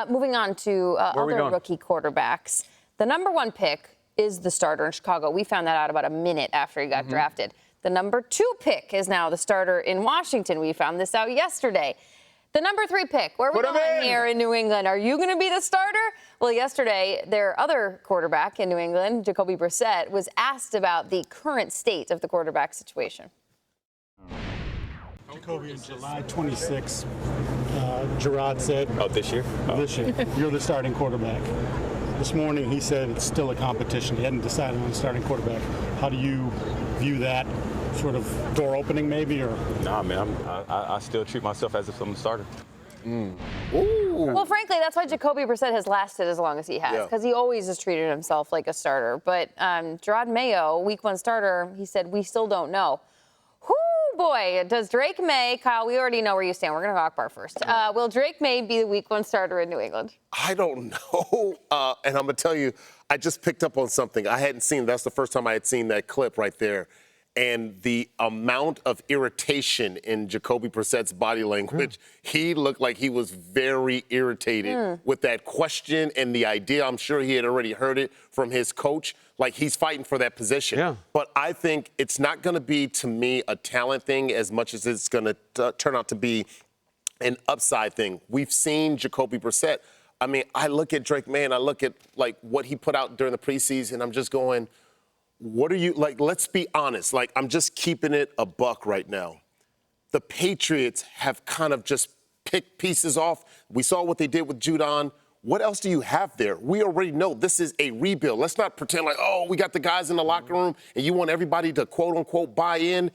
Moving on to other rookie quarterbacks. The number one pick is the starter in Chicago. We found that out about a minute after he got drafted. The number 2 pick is now the starter in Washington. We found this out yesterday. The number 3 pick, where are we going here in New England? Are you going to be the starter? Well, yesterday, their other quarterback in New England, Jacoby Brissett, was asked about the current state of the quarterback situation. Jacoby, on July 26th, Gerard said... Oh, this year? This year. You're the starting quarterback. This morning, he said it's still a competition. He hadn't decided on the starting quarterback. How do you view that sort of door opening, maybe? Or Nah, man, I still treat myself as if I'm the starter. Well, frankly, that's why Jacoby Brissett has lasted as long as he has, because he always has treated himself like a starter. But Gerard Mayo, week 1 starter, he said, we still don't know. Boy, does Drake Maye, Kyle, we already know where you stand. We're going to go Akbar first. Will Drake Maye be the week 1 starter in New England? I don't know. And I'm going to tell you, I just picked up on something. I hadn't seen, that's the first time I had seen that clip right there. And the amount of irritation in Jacoby Brissett's body language, he looked like he was very irritated with that question and the idea. I'm sure he had already heard it from his coach. Like, he's fighting for that position. Yeah. But I think it's not going to be, to me, a talent thing as much as it's going to turn out to be an upside thing. We've seen Jacoby Brissett. I mean, I look at Drake Maye and I look at, like, what he put out during the preseason. I'm just going, what are you, like, let's be honest. Like, I'm just keeping it a buck right now. The Patriots have kind of just picked pieces off. We saw what they did with Judon. What else do you have there? We already know this is a rebuild. Let's not pretend like, oh, we got the guys in the locker room and you want everybody to, quote unquote, buy in.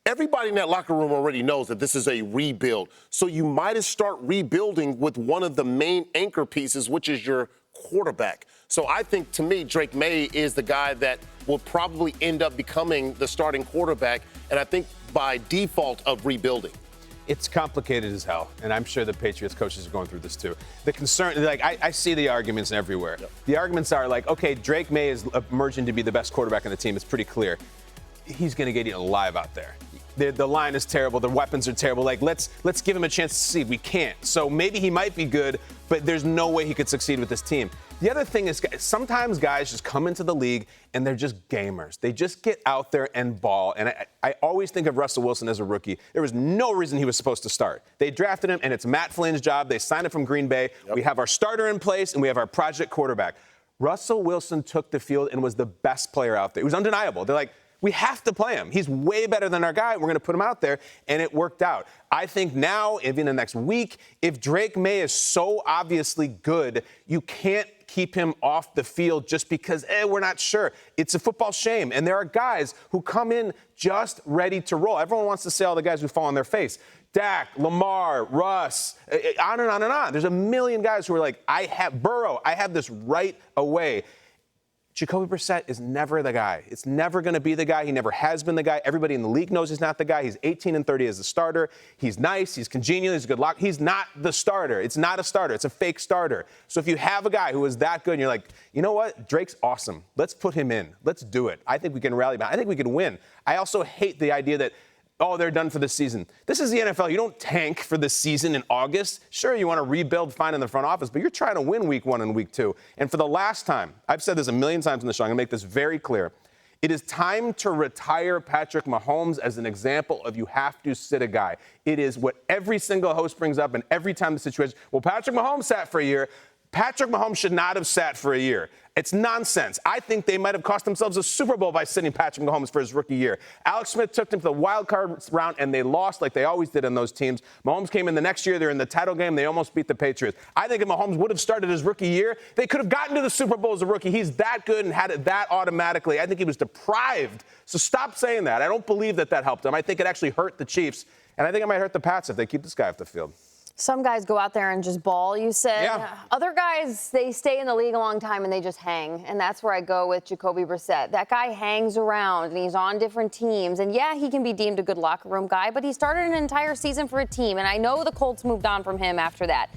Everybody in that locker room already knows that this is a rebuild. So you might as start rebuilding with one of the main anchor pieces, which is your quarterback. So I think, to me, Drake Maye is the guy that will probably end up becoming the starting quarterback, and I think by default of rebuilding. It's complicated as hell, and I'm sure the Patriots coaches are going through this too. The concern, like, I see the arguments everywhere. Yep. The arguments are like, okay, Drake Maye is emerging to be the best quarterback on the team. It's pretty clear. He's going to get eaten alive out there. The line is terrible. The weapons are terrible. Like, let's give him a chance to succeed. We can't. So maybe he might be good, but there's no way he could succeed with this team. The other thing is, sometimes guys just come into the league and they're just gamers. They just get out there and ball. And I always think of Russell Wilson as a rookie. There was no reason he was supposed to start. They drafted him, and it's Matt Flynn's job. They signed him from Green Bay. Yep. We have our starter in place, and we have our project quarterback. Russell Wilson took the field and was the best player out there. It was undeniable. They're like, we have to play him. He's way better than our guy. We're going to put him out there, and it worked out. I think now, even the next week, if Drake Maye is so obviously good, you can't keep him off the field just because, we're not sure. It's a football shame, and there are guys who come in just ready to roll. Everyone wants to say all the guys who fall on their face. Dak, Lamar, Russ, on and on and on. There's a million guys who are like, Burrow, I have this right away. Jacoby Brissett is never the guy. It's never going to be the guy. He never has been the guy. Everybody in the league knows he's not the guy. He's 18-30 as a starter. He's nice. He's congenial. He's a good lock. He's not the starter. It's not a starter. It's a fake starter. So if you have a guy who is that good and you're like, you know what? Drake's awesome. Let's put him in. Let's do it. I think we can rally back. I think we can win. I also hate the idea that, oh, they're done for the season. This is the NFL. You don't tank for the season in August. Sure, you want to rebuild fine in the front office, but you're trying to win week 1 and week 2. And for the last time, I've said this a million times in the show, I'm going to make this very clear. It is time to retire Patrick Mahomes as an example of you have to sit a guy. It is what every single host brings up, and every time the situation, well, Patrick Mahomes sat for a year. Patrick Mahomes should not have sat for a year. It's nonsense. I think they might have cost themselves a Super Bowl by sitting Patrick Mahomes for his rookie year. Alex Smith took them to the wild card round, and they lost like they always did on those teams. Mahomes came in the next year. They're in the title game. They almost beat the Patriots. I think if Mahomes would have started his rookie year, they could have gotten to the Super Bowl as a rookie. He's that good and had it that automatically. I think he was deprived. So stop saying that. I don't believe that helped him. I think it actually hurt the Chiefs, and I think it might hurt the Pats if they keep this guy off the field. Some guys go out there and just ball, you said. Yeah. Other guys, they stay in the league a long time and they just hang. And that's where I go with Jacoby Brissett. That guy hangs around and he's on different teams. And yeah, he can be deemed a good locker room guy, but he started an entire season for a team. And I know the Colts moved on from him after that.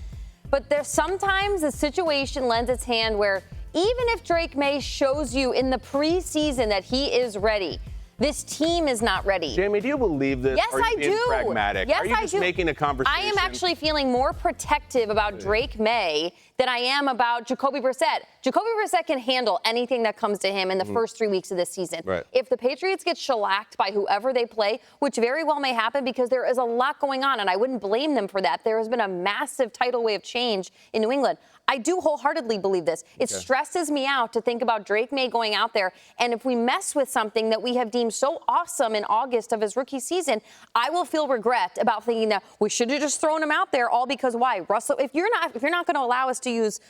But there's sometimes the situation lends its hand where even if Drake Maye shows you in the preseason that he is ready, This team is not ready. Jamie, do you believe this? Yes, Or are you I being do. pragmatic? Yes, Are you I just do. making a conversation? I am actually feeling more protective about Drake Maye than I am about Jacoby Brissett. Jacoby Brissett can handle anything that comes to him in the first 3 weeks of this season. Right. If the Patriots get shellacked by whoever they play, which very well may happen because there is a lot going on, and I wouldn't blame them for that. There has been a massive tidal wave change in New England. I do wholeheartedly believe this. It stresses me out to think about Drake Maye going out there, and if we mess with something that we have deemed so awesome in August of his rookie season, I will feel regret about thinking that we should have just thrown him out there all because why? Russell, if you're not going to allow us to use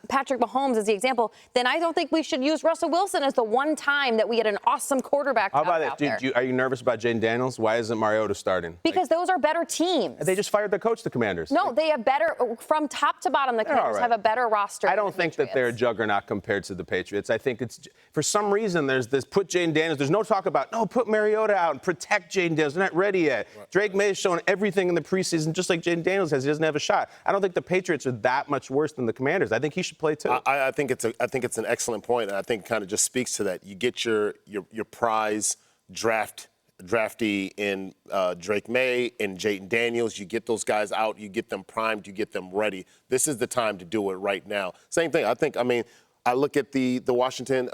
Patrick Mahomes as the example, then I don't think we should use Russell Wilson as the one time that we had an awesome quarterback How about out that? there. Are you nervous about Jaden Daniels? Why isn't Mariota starting? Because those are better teams. They just fired the coach, the Commanders. No, they have better, from top to bottom, the Commanders have a better roster. I don't think that they're a juggernaut compared to the Patriots. I think it's, for some reason, there's this put Jaden Daniels. There's no talk about, no, put Mariota out and protect Jaden Daniels. They're not ready yet. Right. Drake Maye has shown everything in the preseason, just like Jaden Daniels has. He doesn't have a shot. I don't think the Patriots are that much worse than the Commanders. I think he should play too. I think it's an excellent point, and I think it kind of just speaks to that. You get your prize draftee in Drake Maye and Jaden Daniels. You get those guys out. You get them primed. You get them ready. This is the time to do it right now. Same thing. I look at the Washington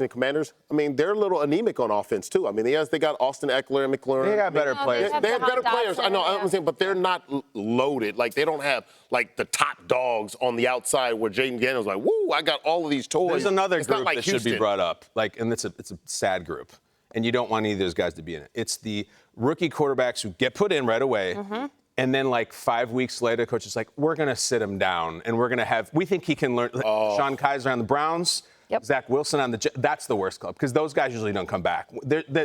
Commanders. I mean, they're a little anemic on offense too. I mean, yes, they got Austin Eckler and McLaurin. They got better players. They have better players. I know. I'm saying, but they're not loaded. Like they don't have like the top dogs on the outside where Jaden Daniels like, woo, I got all of these toys. There's another it's group not like that Houston. should be brought up. Like, and it's a sad group. And you don't want any of those guys to be in it. It's the rookie quarterbacks who get put in right away. And then, like, 5 weeks later, coach is like, we're going to sit him down. And we're going to have, we think he can learn. Sean Kaiser on the Browns. Yep. Zach Wilson on the, that's the worst club because those guys usually don't come back.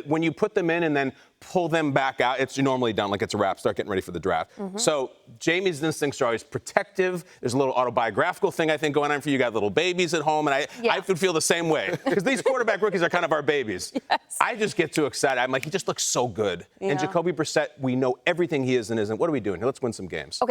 When you put them in and then pull them back out, it's normally done like it's a wrap. Start getting ready for the draft. So Jamie's instincts are always protective. There's a little autobiographical thing I think going on for you. You got little babies at home, and I would feel the same way because these quarterback rookies are kind of our babies. Yes. I just get too excited. I'm like, he just looks so good. Yeah. And Jacoby Brissett, we know everything he is and isn't. What are we doing? Let's win some games. Okay.